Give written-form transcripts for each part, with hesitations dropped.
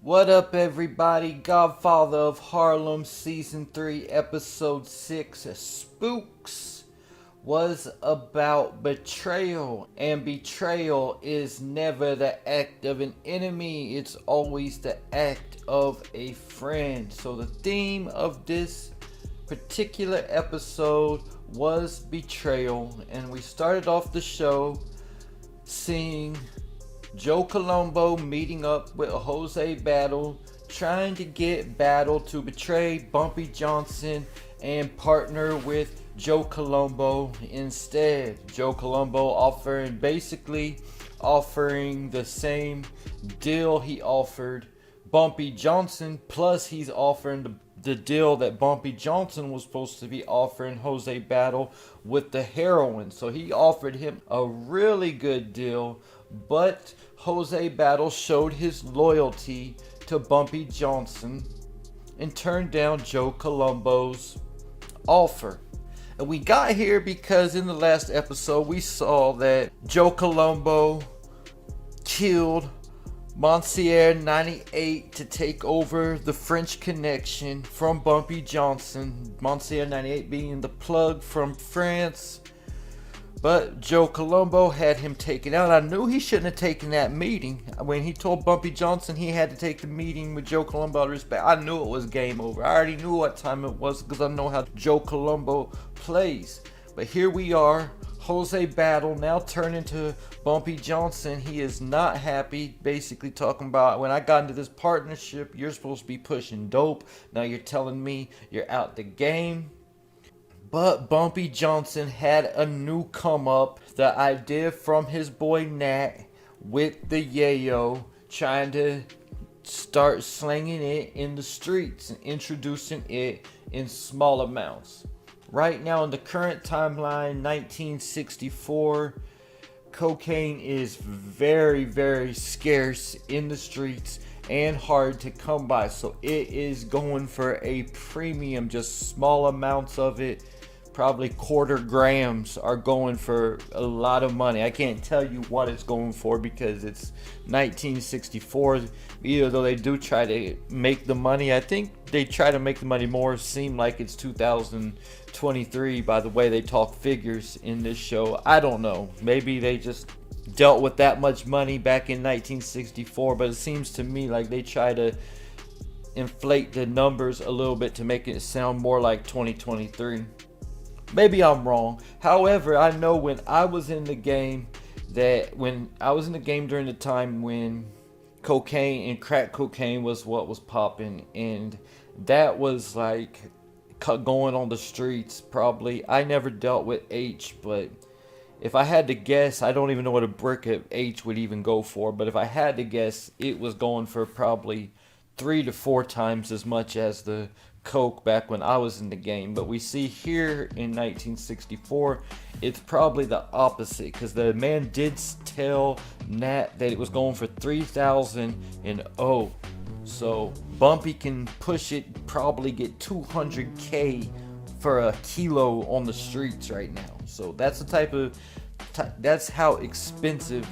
What up, everybody? Godfather of Harlem, Season 3, Episode 6, Spooks, was about betrayal. And betrayal is never the act of an enemy, it's always the act of a friend. So, the theme of this particular episode was betrayal. And we started off the show seeing Joe Colombo meeting up with Jose Battle, trying to get Battle to betray Bumpy Johnson and partner with Joe Colombo instead. Joe Colombo basically offering the same deal he offered Bumpy Johnson, plus he's offering the deal that Bumpy Johnson was supposed to be offering Jose Battle with the heroin. So he offered him a really good deal, but Jose Battle showed his loyalty to Bumpy Johnson and turned down Joe Colombo's offer. And we got here because in the last episode we saw that Joe Colombo killed Monsieur 98 to take over the French Connection from Bumpy Johnson. Monsieur 98 being the plug from France. But Joe Colombo had him taken out. I knew he shouldn't have taken that meeting. When he told Bumpy Johnson he had to take the meeting with Joe Colombo out of respect, I knew it was game over. I already knew what time it was because I know how Joe Colombo plays. But here we are. Jose Battle now turned into Bumpy Johnson. He is not happy, basically talking about, when I got into this partnership, you're supposed to be pushing dope. Now you're telling me you're out the game. But Bumpy Johnson had a new come up. The idea from his boy Nat with the yayo, trying to start slinging it in the streets and introducing it in small amounts. Right now in the current timeline, 1964, cocaine is very, very scarce in the streets and hard to come by. So it is going for a premium, just small amounts of it. Probably quarter grams are going for a lot of money. I can't tell you what it's going for because it's 1964. Even though they do try to make the money, I think they try to make the money more seem like it's 2023 by the way they talk figures in this show. I don't know. Maybe they just dealt with that much money back in 1964, but it seems to me like they try to inflate the numbers a little bit to make it sound more like 2023. Maybe I'm wrong. However, I know when I was in the game during the time when cocaine and crack cocaine was what was popping, and that was like going on the streets probably. I never dealt with H, but if I had to guess, I don't even know what a brick of H would even go for, but if I had to guess, it was going for probably 3 to 4 times as much as the coke back when I was in the game. But we see here in 1964 it's probably the opposite, because the man did tell Nat that it was going for 3,000 and so Bumpy can push it, probably get 200K for a kilo on the streets right now. So that's the that's how expensive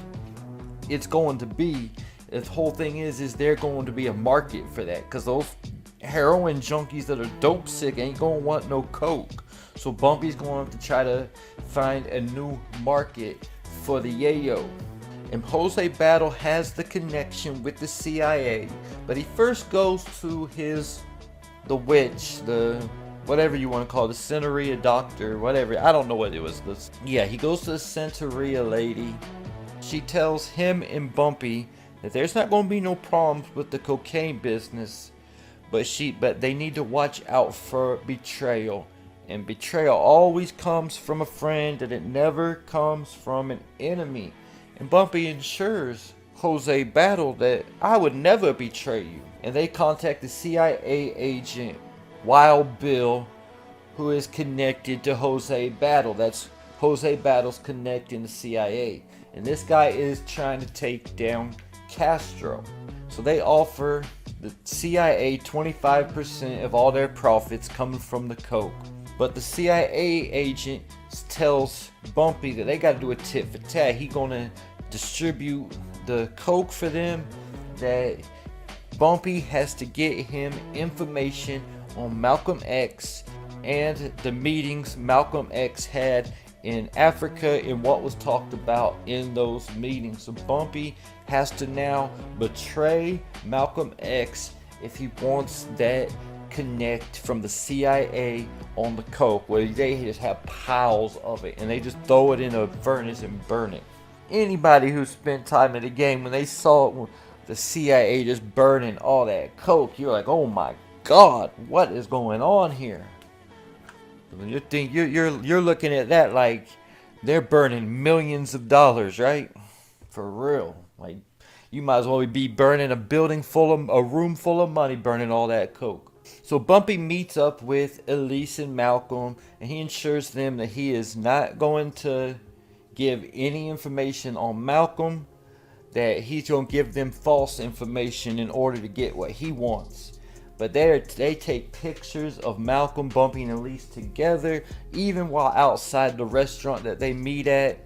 it's going to be. The whole thing is there going to be a market for that, because those heroin junkies that are dope sick ain't gonna want no coke. So Bumpy's going to try to find a new market for the yayo. And Jose Battle has the connection with the CIA, but he first goes to the witch, the whatever you want to call it, the Centuria doctor, whatever, I don't know what it was. Yeah, he goes to the Centuria lady. She tells him and Bumpy that there's not going to be no problems with the cocaine business, but they need to watch out for betrayal. And betrayal always comes from a friend, and it never comes from an enemy. And Bumpy ensures Jose Battle that I would never betray you. And they contact the CIA agent Wild Bill, who is connected to Jose Battle. That's Jose Battle's connecting the CIA. And this guy is trying to take down Castro. So they offer the CIA 25% of all their profits coming from the coke. But the CIA agent tells Bumpy that they got to do a tit for tat. He gonna distribute the coke for them, that Bumpy has to get him information on Malcolm X and the meetings Malcolm X had in Africa and what was talked about in those meetings. So Bumpy has to now betray Malcolm X if he wants that connect from the CIA on the coke, where they just have piles of it and they just throw it in a furnace and burn it. Anybody who spent time in the game, when they saw the CIA just burning all that coke, you're like, oh my god, what is going on here? You're looking at that like they're burning millions of dollars, right? For real. Like, you might as well be burning a room full of money, burning all that coke. So Bumpy meets up with Elise and Malcolm, and he assures them that he is not going to give any information on Malcolm, that he's going to give them false information in order to get what he wants. But they take pictures of Malcolm, Bumpy, and Elise together, even while outside the restaurant that they meet at,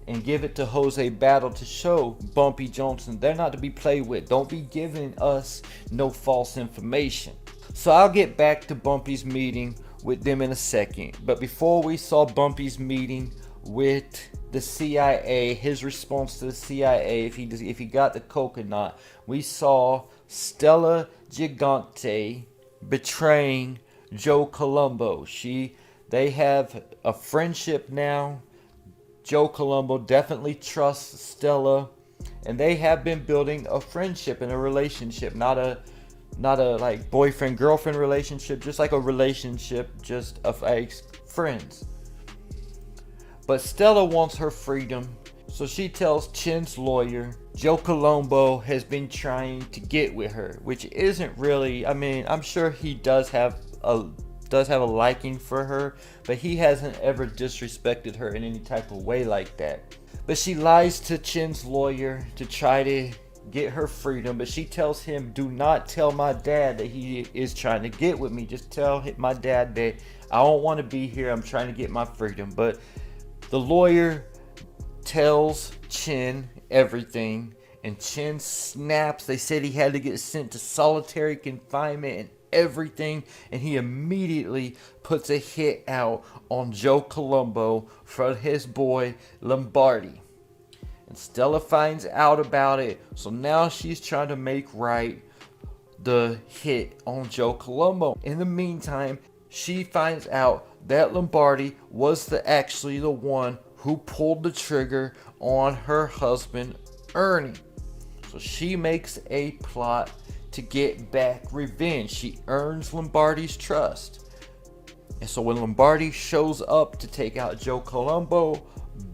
and give it to Jose Battle to show Bumpy Johnson they're not to be played with. Don't be giving us no false information. So I'll get back to Bumpy's meeting with them in a second. But before we saw Bumpy's meeting with the CIA, his response to the CIA, if he got the coke or not, we saw Stella Gigante betraying Joe Colombo. They have a friendship now. Joe Colombo definitely trusts Stella, and they have been building a friendship and a relationship, not a like boyfriend girlfriend relationship, just like a relationship just of friends. But Stella wants her freedom, so she tells Chin's lawyer Joe Colombo has been trying to get with her, which isn't really, I mean, I'm sure he does have a liking for her, but he hasn't ever disrespected her in any type of way like that. But she lies to Chin's lawyer to try to get her freedom, but she tells him, do not tell my dad that he is trying to get with me. Just tell my dad that I don't want to be here. I'm trying to get my freedom. But the lawyer tells Chin everything, and Chin snaps. They said he had to get sent to solitary confinement and everything, and he immediately puts a hit out on Joe Colombo for his boy Lombardi. And Stella finds out about it, so now she's trying to make right the hit on Joe Colombo. In the meantime, she finds out that Lombardi was actually the one who pulled the trigger on her husband Ernie. So she makes a plot to get back revenge. She earns Lombardi's trust. And so when Lombardi shows up to take out Joe Colombo,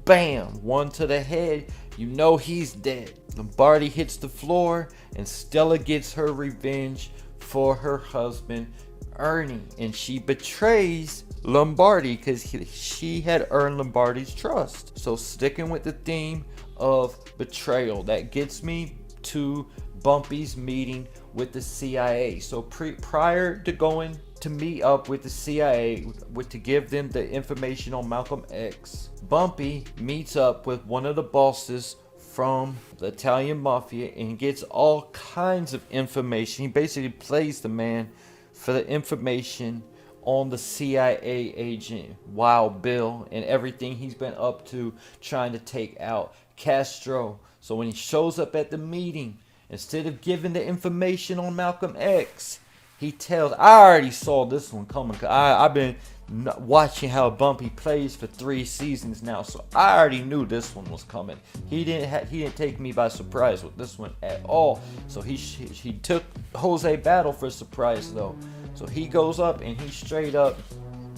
bam, one to the head, you know he's dead. Lombardi hits the floor, and Stella gets her revenge for her husband Ernie, and she betrays Lombardi because she had earned Lombardi's trust. So sticking with the theme of betrayal, that gets me to Bumpy's meeting with the CIA. So prior to going to meet up with the CIA to give them the information on Malcolm X, Bumpy meets up with one of the bosses from the Italian Mafia and gets all kinds of information. He basically plays the man for the information on the CIA agent Wild Bill and everything he's been up to trying to take out Castro. So when he shows up at the meeting, instead of giving the information on Malcolm X, he tells, I already saw this one coming. I've been watching how Bumpy plays for 3 seasons now, so I already knew this one was coming. He didn't take me by surprise with this one at all. So he took Jose Battle for a surprise though. So he goes up and he straight up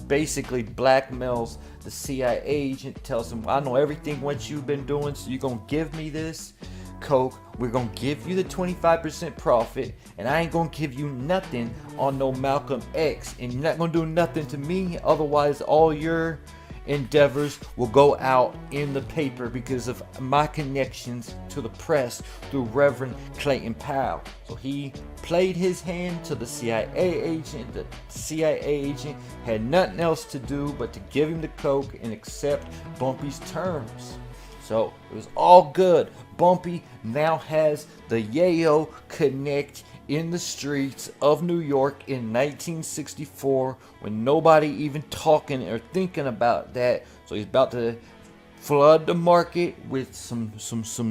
basically blackmails the CIA agent, tells him, I know everything what you've been doing, so you're gonna give me this coke, we're gonna give you the 25% profit, and I ain't gonna give you nothing on no Malcolm X, and you're not gonna do nothing to me, otherwise all your endeavors will go out in the paper because of my connections to the press through Reverend Clayton Powell. So he played his hand to the CIA agent. The CIA agent had nothing else to do but to give him the coke and accept Bumpy's terms. So it was all good. Bumpy now has the Yayo Connect in the streets of New York in 1964 when nobody even talking or thinking about that. So he's about to flood the market with some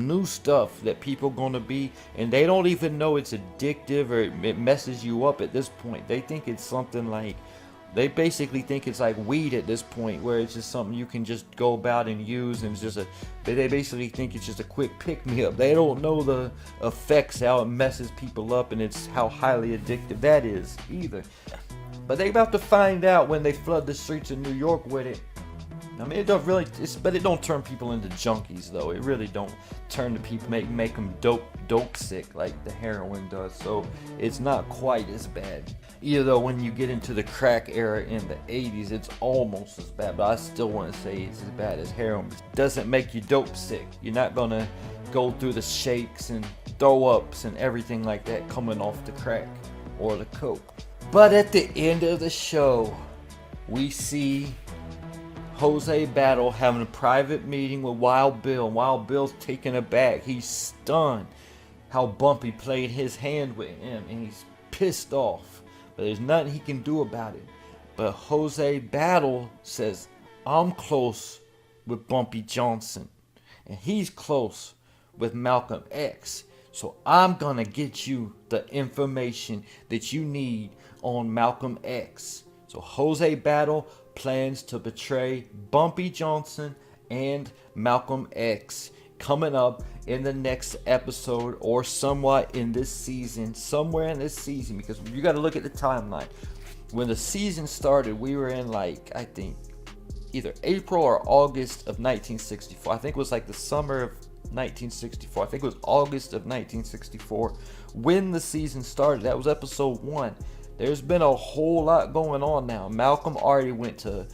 new stuff that people gonna be, and they don't even know it's addictive or it messes you up at this point. They think it's something like, they basically think it's like weed at this point, where it's just something you can just go about and use, and it's just they basically think it's just a quick pick-me-up. They don't know the effects, how it messes people up, and it's how highly addictive that is either. But they about to find out when they flood the streets of New York with it. I mean, it don't really, but it don't turn people into junkies though. It really don't turn the people, make them dope sick like the heroin does. So it's not quite as bad. Either though, when you get into the crack era in the 80s, it's almost as bad. But I still want to say it's as bad as heroin. It doesn't make you dope sick. You're not gonna go through the shakes and throw ups and everything like that coming off the crack or the coke. But at the end of the show, we see Jose Battle having a private meeting with Wild Bill. Wild Bill's taken aback. He's stunned how Bumpy played his hand with him, and he's pissed off. But there's nothing he can do about it. But Jose Battle says, I'm close with Bumpy Johnson, and he's close with Malcolm X. So I'm gonna get you the information that you need on Malcolm X. So Jose Battle plans to betray Bumpy Johnson and Malcolm X, coming up in the next episode, or somewhat in this season, somewhere in this season, because you got to look at the timeline. When the season started, we were in, like, I think either April or August of 1964. I think it was like the summer of 1964. I think it was August of 1964 when the season started. That was episode 1. There's been a whole lot going on now. Malcolm already went to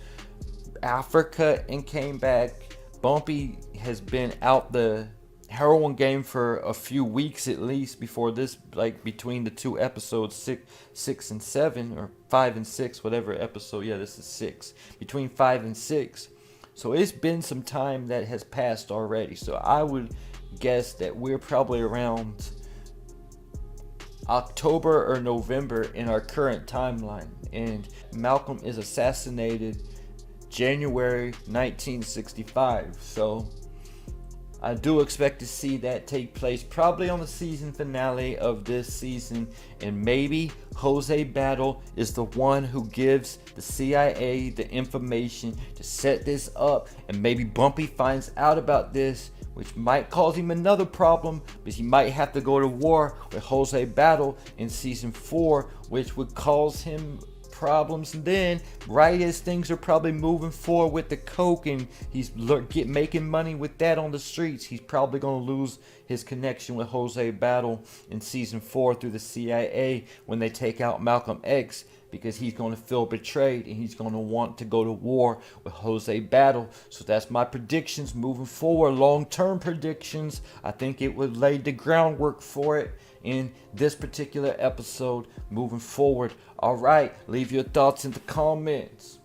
Africa and came back. Bumpy has been out the heroin game for a few weeks at least before this, like between the two episodes, 6 and 7, or 5 and 6, whatever episode. Yeah, this is 6. Between 5 and 6. So it's been some time that has passed already. So I would guess that we're probably around October or November in our current timeline, and Malcolm is assassinated January 1965. So I do expect to see that take place probably on the season finale of this season, and maybe Jose Battle is the one who gives the CIA the information to set this up, and maybe Bumpy finds out about this, which might cause him another problem, because he might have to go to war with Jose Battle in season 4, which would cause him problems. And then, right as things are probably moving forward with the coke, and he's making money with that on the streets, he's probably going to lose his connection with Jose Battle in season 4 through the CIA when they take out Malcolm X, because he's going to feel betrayed and he's going to want to go to war with Jose Battle. So that's my predictions moving forward, long-term predictions. I think it would lay the groundwork for it in this particular episode moving forward. All right, leave your thoughts in the comments.